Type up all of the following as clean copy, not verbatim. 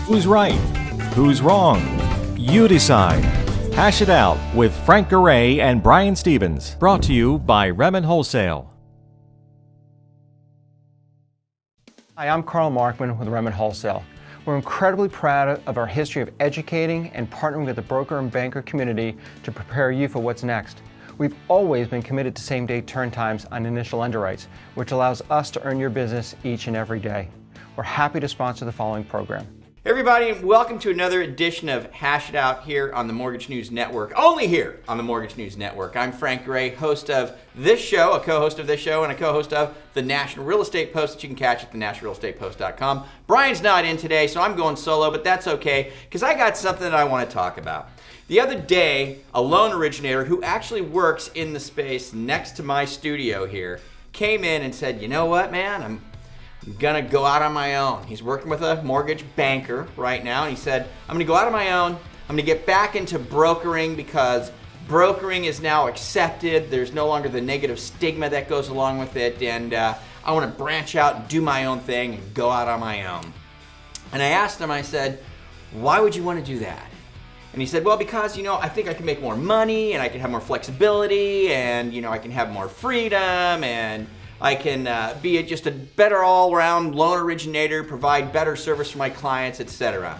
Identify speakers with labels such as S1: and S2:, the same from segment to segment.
S1: Who's right? Who's wrong? You decide. Hash it out with Frank Garay and Brian Stevens. Brought to you by Redmond Wholesale.
S2: Hi, I'm Carl Markman with Redmond Wholesale. We're incredibly proud of our history of educating and partnering with the broker and banker community to prepare you for what's next. We've always been committed to same-day turn times on initial underwrites, which allows us to earn your business each and every day. We're happy to sponsor the following program.
S3: Everybody, welcome to another edition of Hash It Out here on the Mortgage News Network. Only here on the Mortgage News Network. I'm Frank Garay, host of this show, a co-host of this show, and a co-host of the National Real Estate Post that you can catch at thenationalrealestatepost.com. Brian's not in today, so I'm going solo, but that's okay, because I got something that I want to talk about. The other day, a loan originator who actually works in the space next to my studio here came in and said, you know what, man, I'm gonna go out on my own. He's working with a mortgage banker right now, and he said, I'm gonna go out on my own. I'm gonna get back into brokering because brokering is now accepted. There's no longer the negative stigma that goes along with it, and I wanna branch out and do my own thing and go out on my own. And I asked him, I said, why would you wanna do that? And he said, well, because, I think I can make more money and I can have more flexibility and, I can have more freedom and I can be just a better all-around loan originator, provide better service for my clients, etc.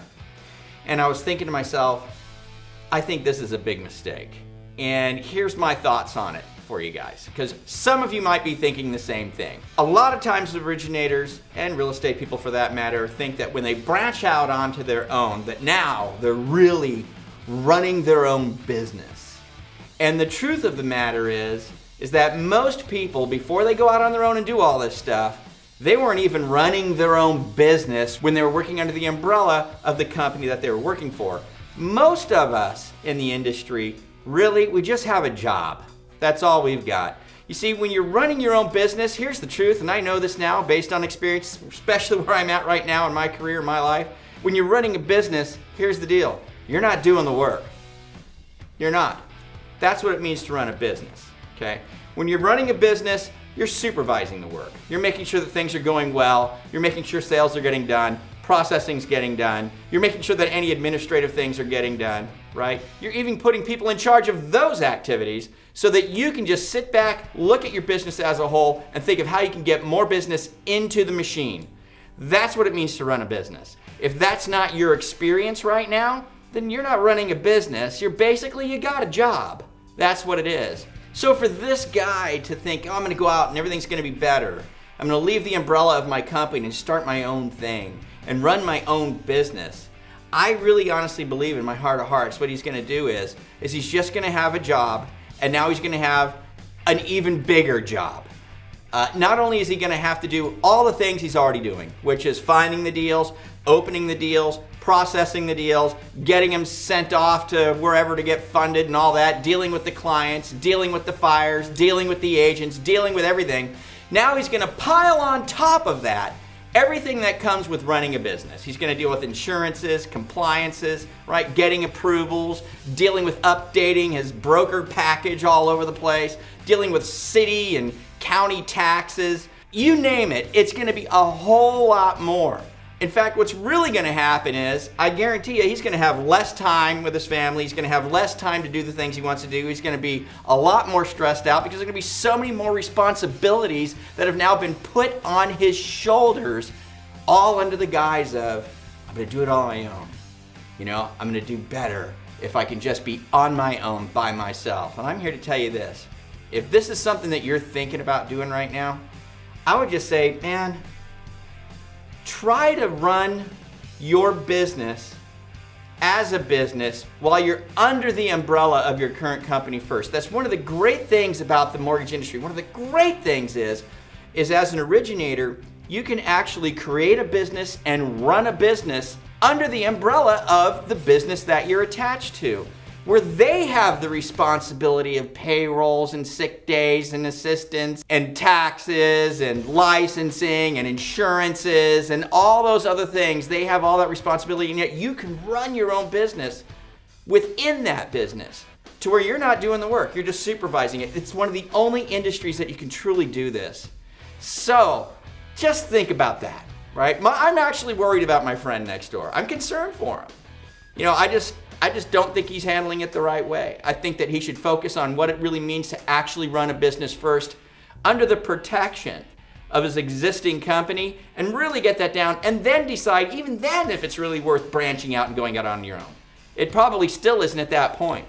S3: And I was thinking to myself, I think this is a big mistake. And here's my thoughts on it for you guys, because some of you might be thinking the same thing. A lot of times originators, and real estate people for that matter, think that when they branch out onto their own, that now they're really running their own business. And the truth of the matter is that most people, before they go out on their own and do all this stuff, they weren't even running their own business when they were working under the umbrella of the company that they were working for. Most of us in the industry, really, we just have a job. That's all we've got. You see, when you're running your own business, here's the truth, and I know this now based on experience, especially where I'm at right now in my career, in my life. When you're running a business, here's the deal. You're not doing the work. You're not. That's what it means to run a business. Okay? When you're running a business, you're supervising the work. You're making sure that things are going well. You're making sure sales are getting done. Processing's getting done. You're making sure that any administrative things are getting done, right? You're even putting people in charge of those activities so that you can just sit back, look at your business as a whole, and think of how you can get more business into the machine. That's what it means to run a business. If that's not your experience right now, then you're not running a business. You got a job. That's what it is. So for this guy to think, I'm gonna go out and everything's gonna be better. I'm gonna leave the umbrella of my company and start my own thing and run my own business. I really honestly believe in my heart of hearts what he's gonna do is he's just gonna have a job, and now he's gonna have an even bigger job. Not only is he gonna have to do all the things he's already doing, which is finding the deals, opening the deals, processing the deals, getting them sent off to wherever to get funded and all that, dealing with the clients, dealing with the fires, dealing with the agents, dealing with everything. Now he's gonna pile on top of that everything that comes with running a business. He's gonna deal with insurances, compliances, right? Getting approvals, dealing with updating his broker package all over the place, dealing with city and county taxes, you name it, it's gonna be a whole lot more. In fact, what's really gonna happen is, I guarantee you, he's gonna have less time with his family, he's gonna have less time to do the things he wants to do, he's gonna be a lot more stressed out because there's gonna be so many more responsibilities that have now been put on his shoulders, all under the guise of, I'm gonna do it all on my own. I'm gonna do better if I can just be on my own by myself. And I'm here to tell you this, if this is something that you're thinking about doing right now, I would just say, man, try to run your business as a business while you're under the umbrella of your current company first. That's one of the great things about the mortgage industry. One of the great things is as an originator, you can actually create a business and run a business under the umbrella of the business that you're attached to, where they have the responsibility of payrolls and sick days and assistance and taxes and licensing and insurances and all those other things. They have all that responsibility, and yet you can run your own business within that business to where you're not doing the work, you're just supervising it. It's one of the only industries that you can truly do this. So just think about that, right? I'm actually worried about my friend next door. I'm concerned for him. You know, I just don't think he's handling it the right way. I think that he should focus on what it really means to actually run a business first under the protection of his existing company and really get that down and then decide, even then, if it's really worth branching out and going out on your own. It probably still isn't at that point.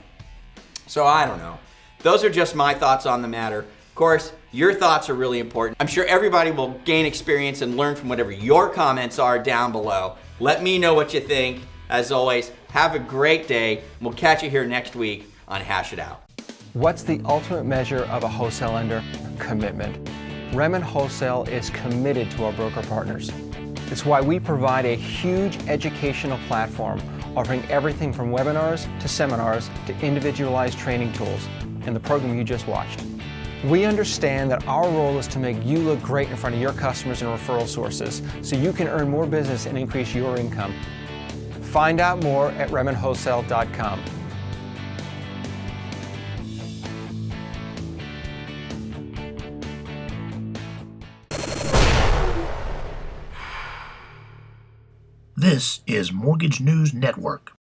S3: So I don't know. Those are just my thoughts on the matter. Of course, your thoughts are really important. I'm sure everybody will gain experience and learn from whatever your comments are down below. Let me know what you think. As always, have a great day. We'll catch you here next week on Hash It Out.
S2: What's the ultimate measure of a wholesale lender? Commitment. Remen Wholesale is committed to our broker partners. It's why we provide a huge educational platform offering everything from webinars to seminars to individualized training tools in the program you just watched. We understand that our role is to make you look great in front of your customers and referral sources so you can earn more business and increase your income. Find out more at RemenWholesale.com.
S4: This is Mortgage News Network.